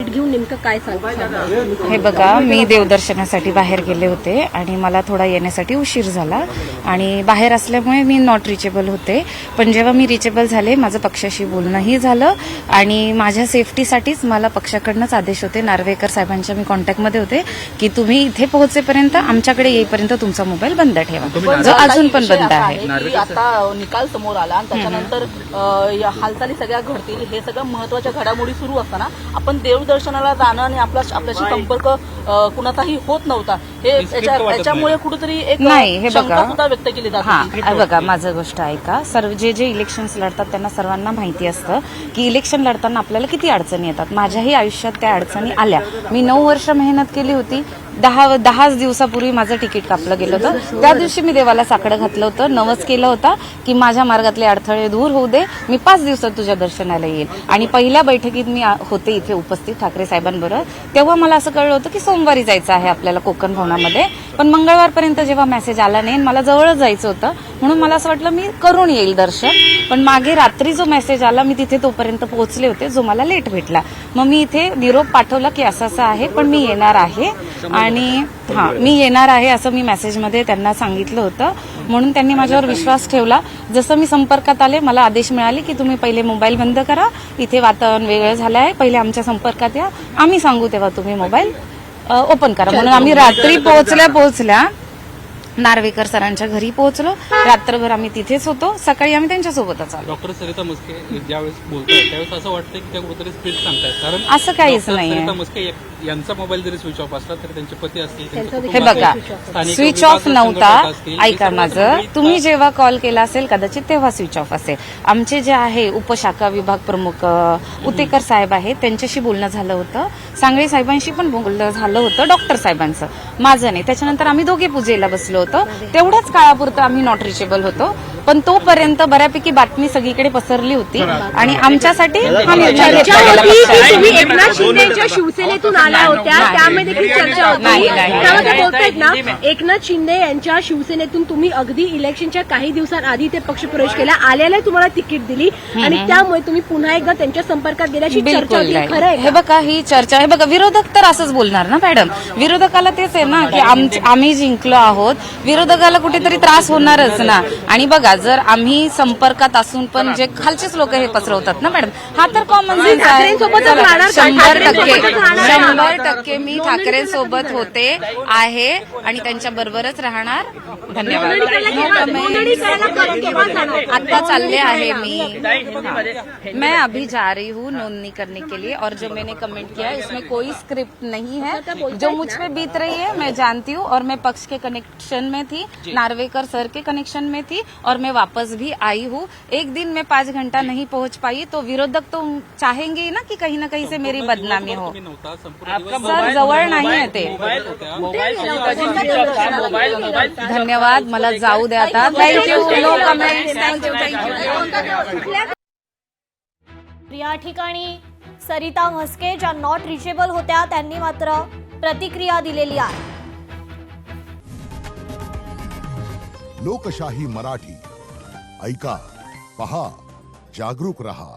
घेऊन नेमकं काय सांगता? हे बघा, मी देवदर्शनासाठी बाहेर गेले होते आणि मला थोडा येण्यासाठी उशीर झाला आणि बाहेर असल्यामुळे मी नॉट रिचेबल होते. पण जेव्हा मी रिचेबल झाले, माझं पक्षाशी बोलणंही झालं आणि माझ्या सेफ्टीसाठीच मला पक्षाकडनंच आदेश होते. नार्वेकर साहेबांच्या मी कॉन्टॅक्टमध्ये होते की तुम्ही इथे पोहोचेपर्यंत, आमच्याकडे येईपर्यंत तुमचा मोबाईल बंद ठेवा, जो अजून पण बंद आहे. आता निकाल समोर आला आणि त्याच्यानंतर हालचाली सगळ्या घडतील, हे सगळं महत्वाच्या घडामोडी सुरू असताना आपण देवदर्शनाला जाणं आणि आपल्याशी संपर्क कुणाचाही होत नव्हता, हे याच्यामुळे कुठेतरी एक नाही, हे बघा, सुद्धा व्यक्त केली जाते. हा बघा, माझं गोष्ट ऐका. सर्व जे इलेक्शन्स लढतात त्यांना सर्वांना माहिती असतं की इलेक्शन लढताना आपल्याला किती अडचणी येतात. माझ्याही आयुष्यात त्या अडचणी आल्या. मी 9 वर्ष मेहनत केली होती. 10 दिवसापूर्वी माझं तिकीट कापलं गेलं होतं. त्या दिवशी मी देवाला साकडं घातलं होतं, नवस केलं होतं की माझ्या मार्गातले अडथळे दूर होऊ दे, मी 5 दिवसात तुझ्या दर्शनाला येईल. आणि पहिल्या बैठकीत मी होते इथे उपस्थित ठाकरे साहेबांबरोबर. तेव्हा मला असं कळलं होतं की सोमवारी जायचं आहे आपल्याला कोकण भवनामध्ये. पण मंगळवारपर्यंत जेव्हा मेसेज आला नाही, मला जवळच जायचं होतं, म्हणून मला असं वाटलं मी करून येईल दर्शन. पण मागे रात्री जो मेसेज आला, मी तिथे तोपर्यंत पोहोचले होते, जो मला लेट भेटला. मग मी इथे निरोप पाठवला की असं असं आहे, पण मी येणार आहे आणि मी येणार आहे असं मी मेसेजमध्ये त्यांना सांगितलं होतं. म्हणून त्यांनी माझ्यावर विश्वास ठेवला. जसं मी संपर्कात आले, मला आदेश मिळाले की तुम्ही पहिले मोबाईल बंद करा, इथे वातावरण वेगळं झालं आहे, पहिले आमच्या संपर्कात या, आम्ही सांगू तेव्हा तुम्ही मोबाईल ओपन करा. म्हणून आम्ही रात्री पोहोचल्या नार्वेकर सरांच्या घरी पोहोचलो. रात्रभर आम्ही तिथेच होतो. सकाळी आम्ही त्यांच्यासोबतच आलो. डॉक्टर सरिता म्हस्के ज्यावेळेस बोलतात त्यावेळेस असं वाटतं की त्या कुठेतरी स्पीड सांगतात, कारण असं काहीच नाहीये. सरिता म्हस्के यांचा मोबाईल जरी स्विच ऑफ असला तरी त्यांचे पती असतील, हे बघा, स्विच ऑफ नव्हता. ऐका माझं, तुम्ही जेव्हा कॉल केला असेल कदाचित तेव्हा स्विच ऑफ असेल. आमचे जे आहे उपशाखा विभाग प्रमुख उतेकर साहेब आहेत, त्यांच्याशी बोलणं झालं होतं. सांगळे साहेबांशी पण बोलणं झालं होतं, डॉक्टर साहेबांचं, माझं नाही. त्याच्यानंतर आम्ही दोघे पूजेला बसलो होतो. तेवढ्याच काळापुरतं आम्ही नॉट रिचेबल होतो. पण तोपर्यंत बऱ्यापैकी बातमी सगळीकडे पसरली होती आणि आमच्यासाठी हा निर्णय घेतला गेला. तुम्ही एकनाथ शिंदेच्या शिवसेनेतून आल्या होत्या, त्यामध्ये देखील चर्चा होती. त्यामध्ये बोलतायत ना, एकनाथ शिंदे यांच्या शिवसेनेतून तुम्ही अगदी इलेक्शनच्या काही दिवसांआधी ते पक्ष प्रवेश केला, आल्याला तुम्हाला तिकीट दिली आणि त्यामुळे तुम्ही पुन्हा एकदा त्यांच्या संपर्कात गेल्याची चर्चा होती. खरं आहे? हे बघा, ही चर्चा आहे. बघा, विरोधक तर असंच बोलणार ना मॅडम. विरोधकाला तेच आहे ना की आम्ही जिंकलो आहोत, विरोधकाला कुठेतरी त्रास होणारच ना. आणि बघा, जर आम्ही संपर्कात असून पण जे खालचेच लोक हे पसरवतात ना मॅडम, हा तर कॉमन सेन्स आहे. 100% मी ठाकरेंसोबत होते आहे आणि त्यांच्या बरोबरच राहणार. धन्यवाद. आता चालले आहे मैं अभी जा रही हूँ नोंदनी करने के लिए, और जो मैंने कमेंट किया है इसमें कोई स्क्रिप्ट नहीं है. जो मुझ पे बीत रही है मैं जानती हूँ, और मैं पक्ष के कनेक्शन में थी, नार्वेकर सर के कनेक्शन में थी, और मैं वापस भी आई हूँ. एक दिन मैं 5 घंटा नहीं पहुंच पाई तो विरोधक तो चाहेंगे ही ना कि कहीं ना कहीं से मेरी बदनामी हो. सर, जवळ नाही आहे ते. धन्यवाद, मला जाऊ द्या आता. थँक्यू. No comments. थँक्यू. या ठिकाणी सरिता म्हस्के ज्या नॉट रिचेबल होत्या, त्यांनी मात्र प्रतिक्रिया दिलेली आहे. लोकशाही मराठी ऐका, पहा, जागरूक रहा.